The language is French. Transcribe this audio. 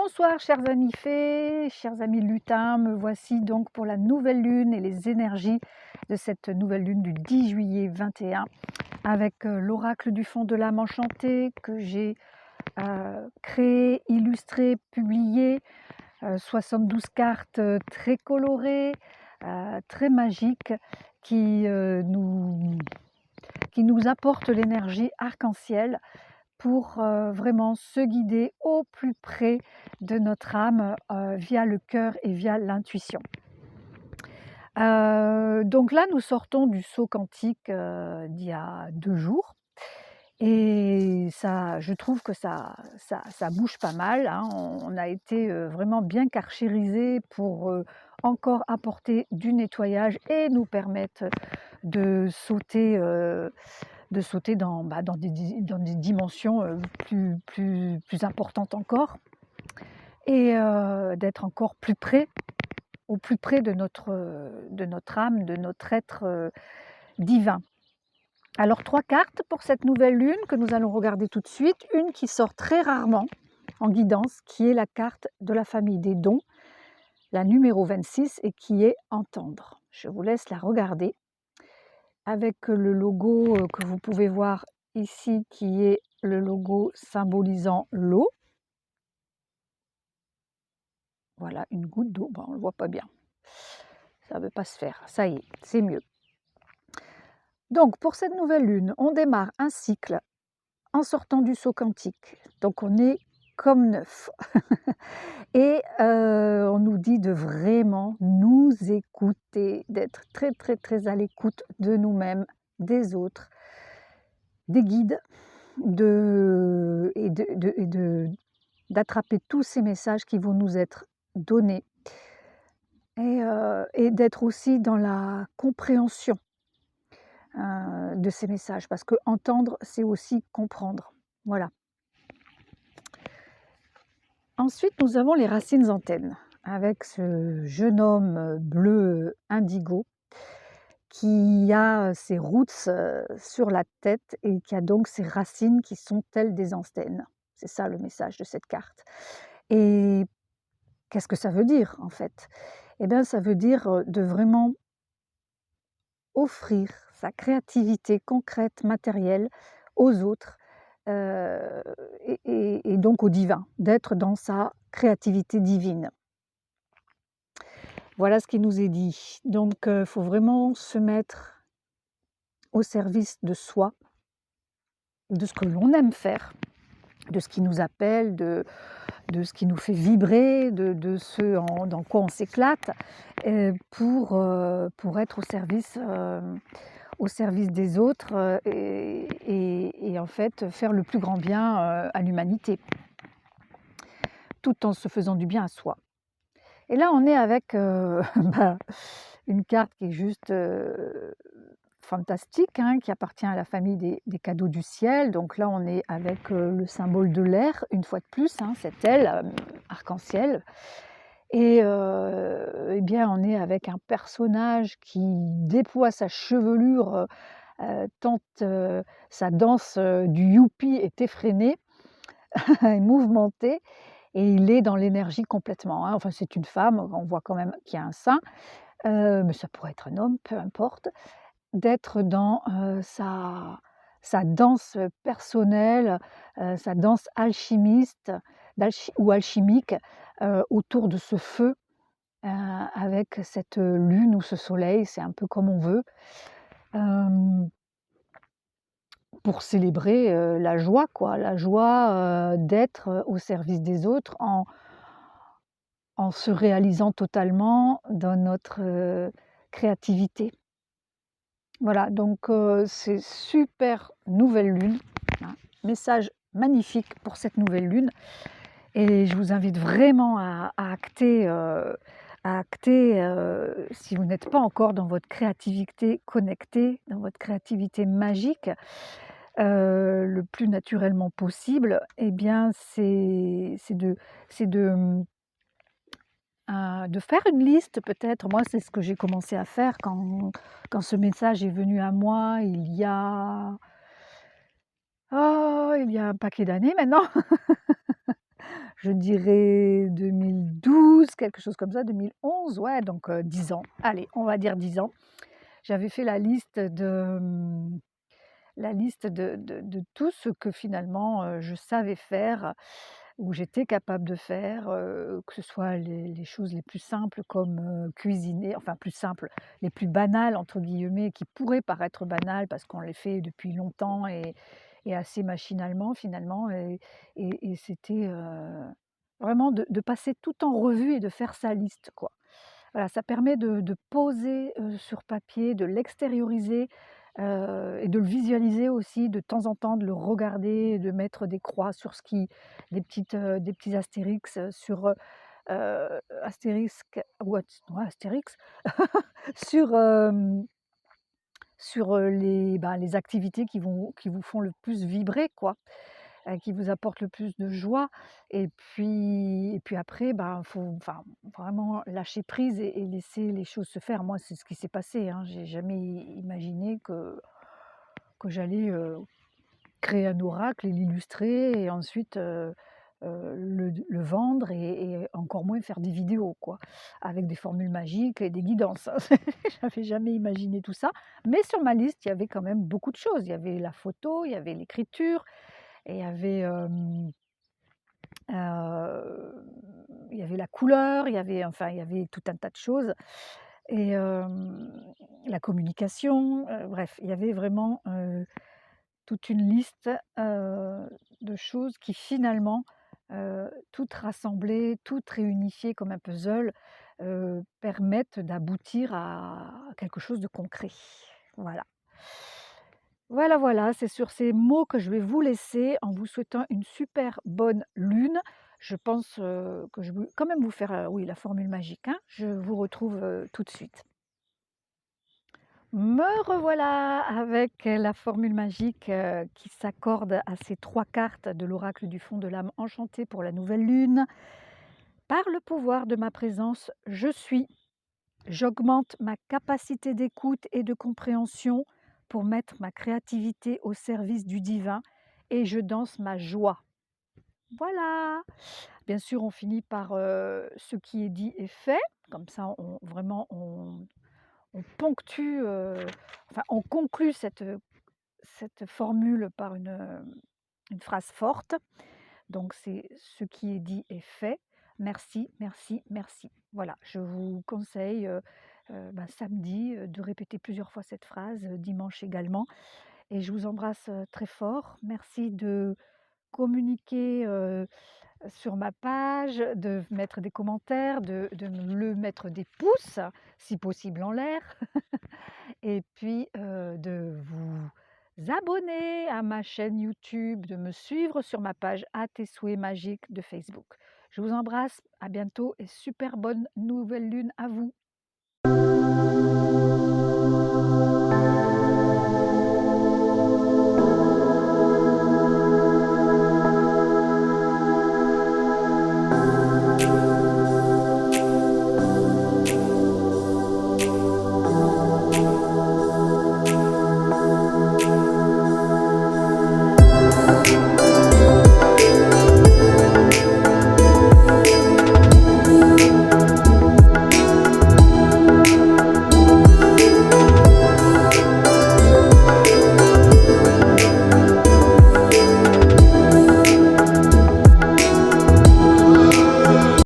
Bonsoir chers amis fées, chers amis lutins, me voici donc pour la nouvelle lune et les énergies de cette nouvelle lune du 10 juillet 21 avec l'oracle du fond de l'âme enchantée que j'ai créé, illustré, publié, 72 cartes très colorées, très magiques qui, qui nous apportent l'énergie arc-en-ciel pour vraiment se guider au plus près de notre âme via le cœur et via l'intuition. Donc là, nous sortons du saut quantique d'il y a 2 jours et ça, je trouve que ça bouge pas mal, hein. On a été vraiment bien carchérisés pour encore apporter du nettoyage et nous permettre de sauter dans, dans des dimensions plus importantes encore et d'être encore plus près, au plus près de notre âme, de notre être divin. Alors 3 cartes pour cette nouvelle lune que nous allons regarder tout de suite. Une qui sort très rarement en guidance, qui est la carte de la famille des dons, la numéro 26 et qui est entendre. Je vous laisse la regarder avec le logo que vous pouvez voir ici qui est le logo symbolisant l'eau. Voilà, une goutte d'eau, bon, on ne le voit pas bien. Ça ne veut pas se faire, ça y est, c'est mieux. Donc pour cette nouvelle lune, on démarre un cycle en sortant du saut quantique. Donc on est comme neuf. Et on nous dit de vraiment nous écouter, d'être très très très à l'écoute de nous-mêmes, des autres, des guides, d'attraper tous ces messages qui vont nous être donnés et d'être aussi dans la compréhension de ces messages, parce que entendre, c'est aussi comprendre. Voilà. Ensuite, nous avons les racines antennes, avec ce jeune homme bleu indigo qui a ses roots sur la tête et qui a donc ses racines qui sont telles des antennes. C'est ça le message de cette carte. Et qu'est-ce que ça veut dire en fait? Eh bien, ça veut dire de vraiment offrir sa créativité concrète, matérielle aux autres et donc au divin, d'être dans sa créativité divine. Voilà ce qui nous est dit. Donc, il faut vraiment se mettre au service de soi, de ce que l'on aime faire, de ce qui nous appelle, de ce qui nous fait vibrer, de ce dans quoi on s'éclate, pour être au service des autres et en fait faire le plus grand bien à l'humanité, tout en se faisant du bien à soi. Et là, on est avec une carte qui est juste fantastique, hein, qui appartient à la famille des cadeaux du ciel. Donc là, on est avec le symbole de l'air, une fois de plus, hein, cette aile arc-en-ciel. Et eh bien, on est avec un personnage qui déploie sa chevelure tant sa danse du youpi est effrénée et mouvementée. Et il est dans l'énergie complètement, hein. Enfin, c'est une femme, on voit quand même qu'il y a un sein, mais ça pourrait être un homme, peu importe. D'être dans sa danse personnelle, sa danse alchimiste ou alchimique, autour de ce feu, avec cette lune ou ce soleil, c'est un peu comme on veut, hem, pour célébrer, la joie quoi, la joie, d'être, au service des autres en se réalisant totalement dans notre créativité. Voilà, donc c'est super nouvelle lune, hein, message magnifique pour cette nouvelle lune et je vous invite vraiment à acter, si vous n'êtes pas encore dans votre créativité connectée, dans votre créativité magique, le plus naturellement possible, eh bien c'est de faire une liste peut-être. Moi, c'est ce que j'ai commencé à faire quand ce message est venu à moi il y a un paquet d'années maintenant. je dirais 2012, quelque chose comme ça, 2011, ouais, donc 10 ans. Allez, on va dire 10 ans. J'avais fait la liste de tout ce que finalement, je savais faire ou j'étais capable de faire, que ce soit les choses les plus simples comme, cuisiner, enfin plus simples, les plus «banales» entre guillemets, qui pourraient paraître banales parce qu'on les fait depuis longtemps et assez machinalement finalement et c'était, vraiment de passer tout en revue et de faire sa liste, quoi. Voilà, ça permet de poser, sur papier, de l'extérioriser, et de le visualiser aussi de temps en temps, de le regarder, de mettre des croix sur ce qui des petits astérix, sur, astérisque ou ouais, astérix sur, les activités qui vous font le plus vibrer quoi, qui vous apportent le plus de joie et puis après, ben, faut enfin, vraiment lâcher prise et laisser les choses se faire. Moi, c'est ce qui s'est passé, hein. J'ai jamais imaginé que j'allais, créer un oracle et l'illustrer et ensuite, le vendre et encore moins faire des vidéos quoi, avec des formules magiques et des guidances. J'avais jamais imaginé tout ça, mais sur ma liste, il y avait quand même beaucoup de choses. Il y avait la photo, il y avait l'écriture et il y avait la couleur, il y avait enfin, il y avait tout un tas de choses et la communication, bref, il y avait vraiment, toute une liste, de choses qui finalement, toutes rassemblées, toutes réunifiées comme un puzzle, permettent d'aboutir à quelque chose de concret. Voilà. Voilà, voilà, c'est sur ces mots que je vais vous laisser en vous souhaitant une super bonne lune. Je pense, que je vais quand même vous faire, oui, la formule magique, hein. Je vous retrouve, tout de suite. Me revoilà avec la formule magique, qui s'accorde à ces 3 cartes de l'oracle du fond de l'âme enchantée pour la nouvelle lune. Par le pouvoir de ma présence, je suis. J'augmente ma capacité d'écoute et de compréhension pour mettre ma créativité au service du divin et je danse ma joie. Voilà! Bien sûr, on finit par, ce qui est dit est fait. Comme ça, on vraiment on ponctue, enfin on conclut cette formule par une phrase forte. Donc c'est: «Ce qui est dit est fait. Merci, merci, merci». Voilà, je vous conseille, samedi, de répéter plusieurs fois cette phrase, dimanche également et je vous embrasse, très fort. Merci de communiquer, sur ma page, de mettre des commentaires, de me mettre des pouces, si possible en l'air et puis, de vous abonner à ma chaîne YouTube, de me suivre sur ma page À tes souhaits magiques de Facebook. Je vous embrasse, à bientôt et super bonne nouvelle lune à vous.